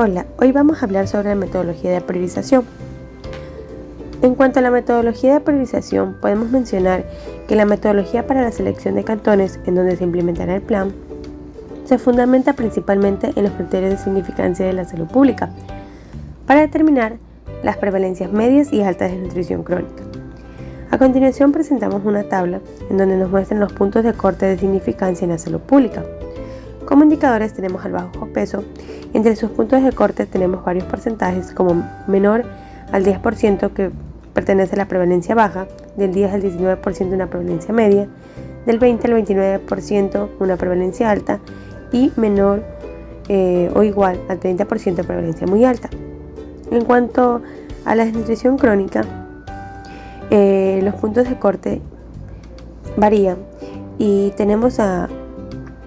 Hola, hoy vamos a hablar sobre la metodología de priorización. En cuanto a la metodología de priorización, podemos mencionar que la metodología para la selección de cantones en donde se implementará el plan se fundamenta principalmente en los criterios de significancia de la salud pública para determinar las prevalencias medias y altas de nutrición crónica. A continuación presentamos una tabla en donde nos muestran los puntos de corte de significancia en la salud pública. Como indicadores tenemos al bajo peso y entre sus puntos de corte tenemos varios porcentajes como menor al 10% que pertenece a la prevalencia baja, del 10 al 19% una prevalencia media, del 20 al 29% una prevalencia alta y menor o igual al 30% de prevalencia muy alta. En cuanto a la desnutrición crónica, los puntos de corte varían y tenemos a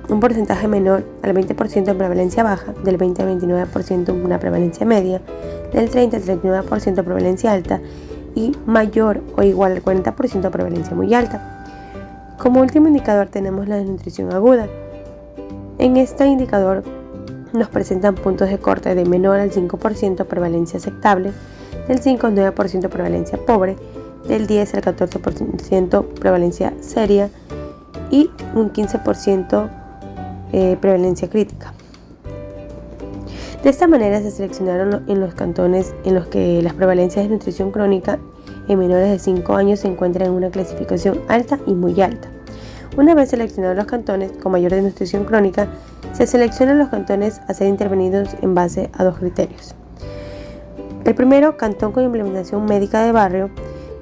un porcentaje menor al 20% en prevalencia baja, del 20 al 29% una prevalencia media, del 30 al 39% prevalencia alta y mayor o igual al 40% prevalencia muy alta. Como último indicador tenemos la desnutrición aguda. En este indicador nos presentan puntos de corte de menor al 5% prevalencia aceptable, del 5 al 9% prevalencia pobre, del 10 al 14% prevalencia seria y un 15% prevalencia crítica. De esta manera se seleccionaron en los cantones en los que las prevalencias de nutrición crónica en menores de 5 años se encuentran en una clasificación alta y muy alta. Una vez seleccionados los cantones con mayor desnutrición crónica, se seleccionan los cantones a ser intervenidos en base a dos criterios. El primero, cantón con implementación médica de barrio,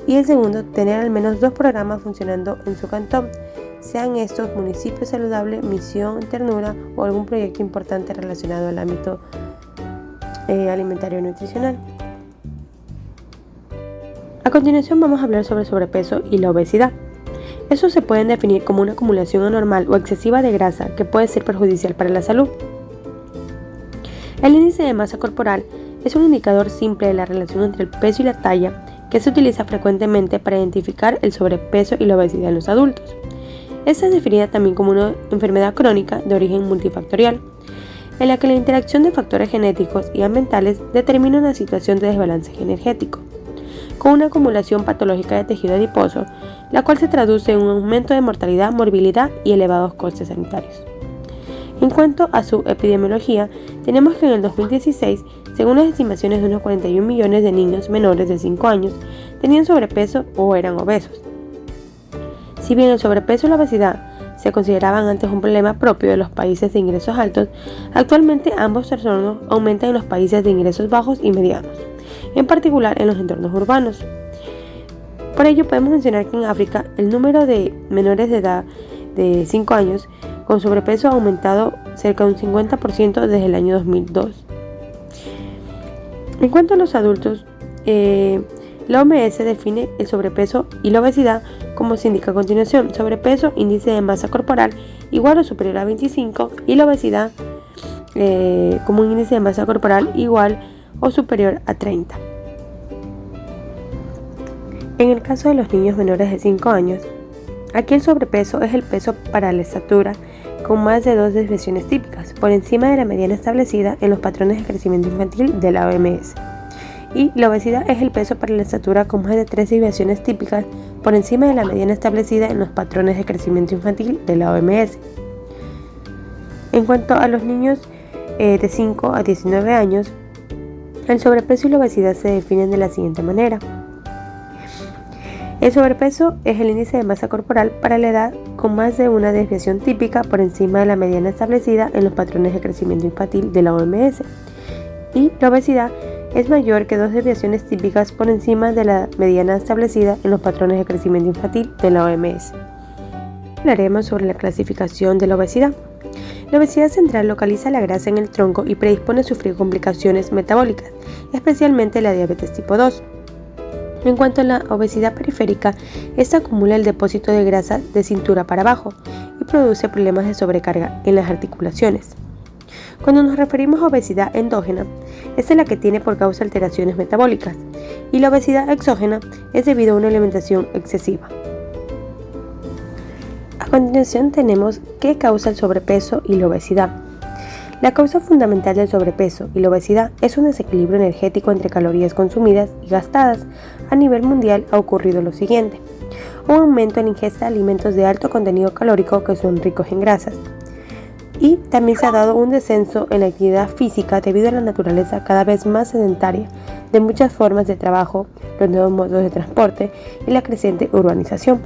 y el segundo, tener al menos 2 programas funcionando en su cantón, sean estos municipio saludable, misión ternura o algún proyecto importante relacionado al ámbito alimentario y nutricional. A continuación vamos a hablar sobre el sobrepeso y la obesidad. Estos se pueden definir como una acumulación anormal o excesiva de grasa que puede ser perjudicial para la salud. El índice de masa corporal es un indicador simple de la relación entre el peso y la talla que se utiliza frecuentemente para identificar el sobrepeso y la obesidad en los adultos. Esta es definida también como una enfermedad crónica de origen multifactorial, en la que la interacción de factores genéticos y ambientales determina una situación de desbalance energético, con una acumulación patológica de tejido adiposo, la cual se traduce en un aumento de mortalidad, morbilidad y elevados costes sanitarios. En cuanto a su epidemiología, tenemos que en el 2016, según las estimaciones de unos 41 millones de niños menores de 5 años, tenían sobrepeso o eran obesos. Si bien el sobrepeso y la obesidad se consideraban antes un problema propio de los países de ingresos altos, actualmente ambos trastornos aumentan en los países de ingresos bajos y medianos, en particular en los entornos urbanos. Por ello podemos mencionar que en África el número de menores de edad de 5 años con sobrepeso ha aumentado cerca de un 50% desde el año 2002. En cuanto a los adultos, la OMS define el sobrepeso y la obesidad como se indica a continuación: sobrepeso, índice de masa corporal igual o superior a 25 y la obesidad como un índice de masa corporal igual o superior a 30. En el caso de los niños menores de 5 años, aquí el sobrepeso es el peso para la estatura con más de 2 desviaciones típicas, por encima de la mediana establecida en los patrones de crecimiento infantil de la OMS. Y la obesidad es el peso para la estatura con más de 3 desviaciones típicas, por encima de la mediana establecida en los patrones de crecimiento infantil de la OMS. En cuanto a los niños de 5 a 19 años, el sobrepeso y la obesidad se definen de la siguiente manera. El sobrepeso es el índice de masa corporal para la edad con más de una desviación típica por encima de la mediana establecida en los patrones de crecimiento infantil de la OMS. Y la obesidad es mayor que 2 desviaciones típicas por encima de la mediana establecida en los patrones de crecimiento infantil de la OMS. Hablaremos sobre la clasificación de la obesidad. La obesidad central localiza la grasa en el tronco y predispone a sufrir complicaciones metabólicas, especialmente la diabetes tipo 2. En cuanto a la obesidad periférica, esta acumula el depósito de grasa de cintura para abajo y produce problemas de sobrecarga en las articulaciones. Cuando nos referimos a obesidad endógena, esta es la que tiene por causa alteraciones metabólicas, y la obesidad exógena es debido a una alimentación excesiva. A continuación tenemos qué causa el sobrepeso y la obesidad. La causa fundamental del sobrepeso y la obesidad es un desequilibrio energético entre calorías consumidas y gastadas. A nivel mundial ha ocurrido lo siguiente: un aumento en la ingesta de alimentos de alto contenido calórico que son ricos en grasas. Y también se ha dado un descenso en la actividad física debido a la naturaleza cada vez más sedentaria de muchas formas de trabajo, los nuevos modos de transporte y la creciente urbanización.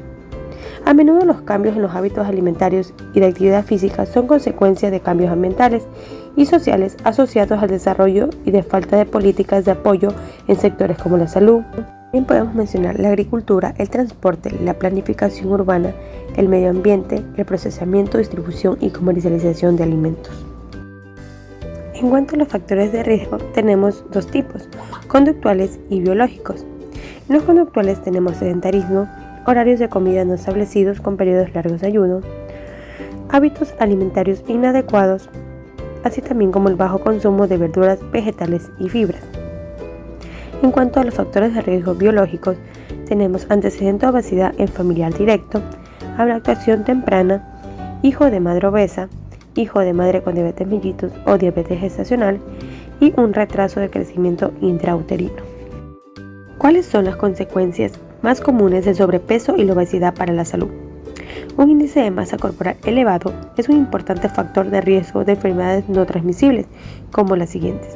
A menudo los cambios en los hábitos alimentarios y de actividad física son consecuencia de cambios ambientales y sociales asociados al desarrollo y de falta de políticas de apoyo en sectores como la salud. También podemos mencionar la agricultura, el transporte, la planificación urbana, el medio ambiente, el procesamiento, distribución y comercialización de alimentos. En cuanto a los factores de riesgo, tenemos dos tipos: conductuales y biológicos. En los conductuales tenemos sedentarismo, horarios de comida no establecidos con periodos largos de ayuno, hábitos alimentarios inadecuados, así también como el bajo consumo de verduras, vegetales y fibras. En cuanto a los factores de riesgo biológicos, tenemos antecedente de obesidad en familiar directo, lactación temprana, hijo de madre obesa, hijo de madre con diabetes mellitus o diabetes gestacional y un retraso de crecimiento intrauterino. ¿Cuáles son las consecuencias más comunes del sobrepeso y la obesidad para la salud? Un índice de masa corporal elevado es un importante factor de riesgo de enfermedades no transmisibles, como las siguientes: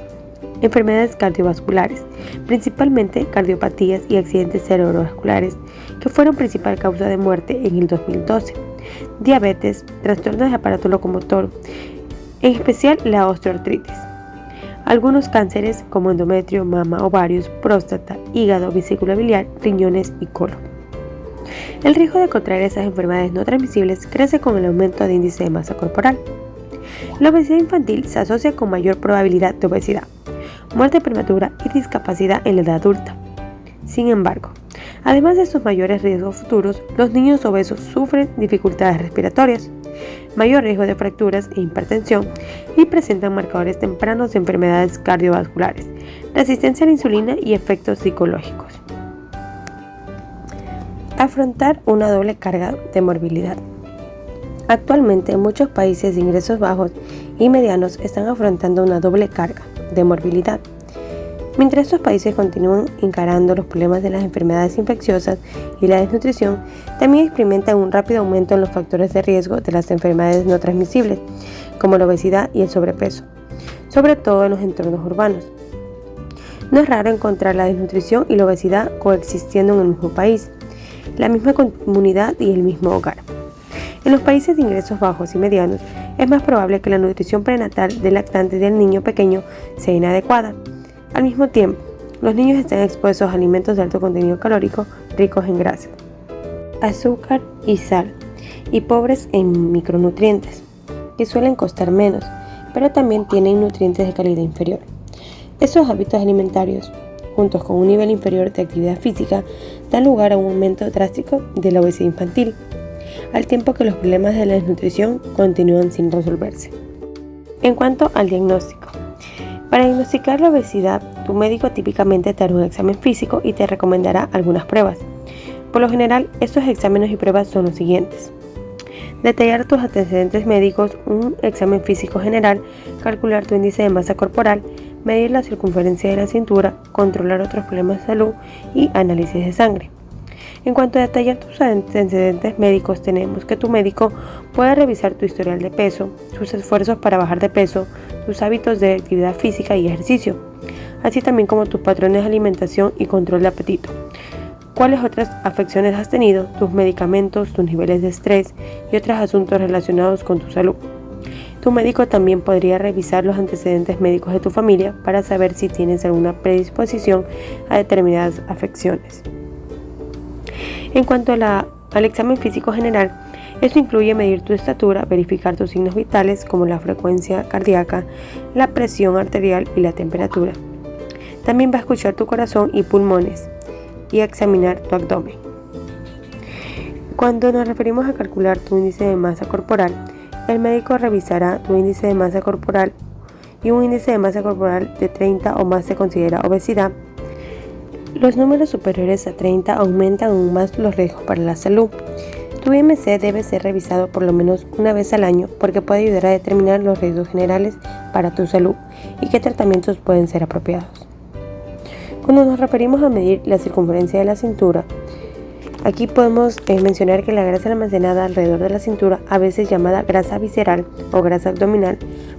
enfermedades cardiovasculares, principalmente cardiopatías y accidentes cerebrovasculares, que fueron principal causa de muerte en el 2012, diabetes, trastornos de aparato locomotor, en especial la osteoartritis, algunos cánceres como endometrio, mama, ovarios, próstata, hígado, vesícula biliar, riñones y colon. El riesgo de contraer esas enfermedades no transmisibles crece con el aumento de índice de masa corporal. La obesidad infantil se asocia con mayor probabilidad de obesidad, muerte prematura y discapacidad en la edad adulta. Sin embargo, además de estos mayores riesgos futuros, los niños obesos sufren dificultades respiratorias, mayor riesgo de fracturas e hipertensión y presentan marcadores tempranos de enfermedades cardiovasculares, resistencia a la insulina y efectos psicológicos. Afrontar una doble carga de morbilidad. Actualmente, muchos países de ingresos bajos y medianos están afrontando una doble carga de morbilidad. Mientras estos países continúan encarando los problemas de las enfermedades infecciosas y la desnutrición, también experimentan un rápido aumento en los factores de riesgo de las enfermedades no transmisibles, como la obesidad y el sobrepeso, sobre todo en los entornos urbanos. No es raro encontrar la desnutrición y la obesidad coexistiendo en el mismo país, la misma comunidad y el mismo hogar. En los países de ingresos bajos y medianos, es más probable que la nutrición prenatal del lactante y del niño pequeño sea inadecuada. Al mismo tiempo, los niños están expuestos a alimentos de alto contenido calórico, ricos en grasa, azúcar y sal, y pobres en micronutrientes, que suelen costar menos, pero también tienen nutrientes de calidad inferior. Estos hábitos alimentarios, juntos con un nivel inferior de actividad física, dan lugar a un aumento drástico de la obesidad infantil, al tiempo que los problemas de la desnutrición continúan sin resolverse. En cuanto al diagnóstico, para diagnosticar la obesidad, tu médico típicamente te hará un examen físico y te recomendará algunas pruebas. Por lo general, estos exámenes y pruebas son los siguientes: detallar tus antecedentes médicos, un examen físico general, calcular tu índice de masa corporal, medir la circunferencia de la cintura, controlar otros problemas de salud y análisis de sangre. En cuanto a detallar tus antecedentes médicos, tenemos que tu médico puede revisar tu historial de peso, tus esfuerzos para bajar de peso, tus hábitos de actividad física y ejercicio, así también como tus patrones de alimentación y control de apetito. ¿Cuáles otras afecciones has tenido? Tus medicamentos, tus niveles de estrés y otros asuntos relacionados con tu salud. Tu médico también podría revisar los antecedentes médicos de tu familia para saber si tienes alguna predisposición a determinadas afecciones. En cuanto al examen físico general, esto incluye medir tu estatura, verificar tus signos vitales como la frecuencia cardíaca, la presión arterial y la temperatura. También va a escuchar tu corazón y pulmones y examinar tu abdomen. Cuando nos referimos a calcular tu índice de masa corporal, el médico revisará tu índice de masa corporal y un índice de masa corporal de 30 o más se considera obesidad. Los números superiores a 30 aumentan aún más los riesgos para la salud. Tu IMC debe ser revisado por lo menos una vez al año porque puede ayudar a determinar los riesgos generales para tu salud y qué tratamientos pueden ser apropiados. Cuando nos referimos a medir la circunferencia de la cintura, aquí podemos mencionar que la grasa almacenada alrededor de la cintura, a veces llamada grasa visceral o grasa abdominal,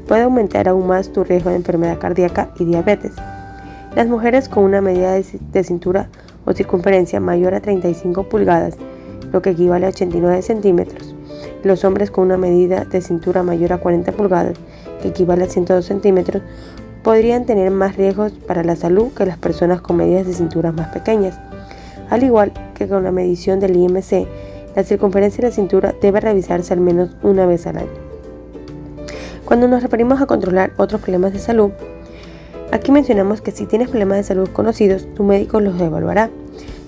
puede aumentar aún más tu riesgo de enfermedad cardíaca y diabetes. Las mujeres con una medida de cintura o circunferencia mayor a 35 pulgadas, lo que equivale a 89 centímetros, los hombres con una medida de cintura mayor a 40 pulgadas, que equivale a 102 centímetros, podrían tener más riesgos para la salud que las personas con medidas de cintura más pequeñas. Al igual que con la medición del IMC, la circunferencia de la cintura debe revisarse al menos una vez al año. Cuando nos referimos a controlar otros problemas de salud, aquí mencionamos que si tienes problemas de salud conocidos, tu médico los evaluará.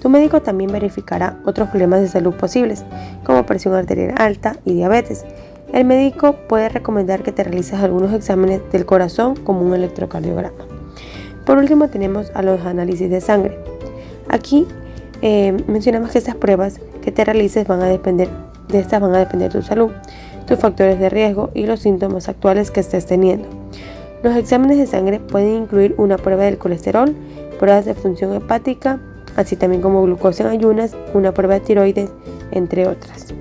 Tu médico también verificará otros problemas de salud posibles, como presión arterial alta y diabetes. El médico puede recomendar que te realices algunos exámenes del corazón como un electrocardiograma. Por último tenemos a los análisis de sangre. Aquí mencionamos que estas pruebas que te realices van a depender tu salud, tus factores de riesgo y los síntomas actuales que estés teniendo. Los exámenes de sangre pueden incluir una prueba del colesterol, pruebas de función hepática, así también como glucosa en ayunas, una prueba de tiroides, entre otras.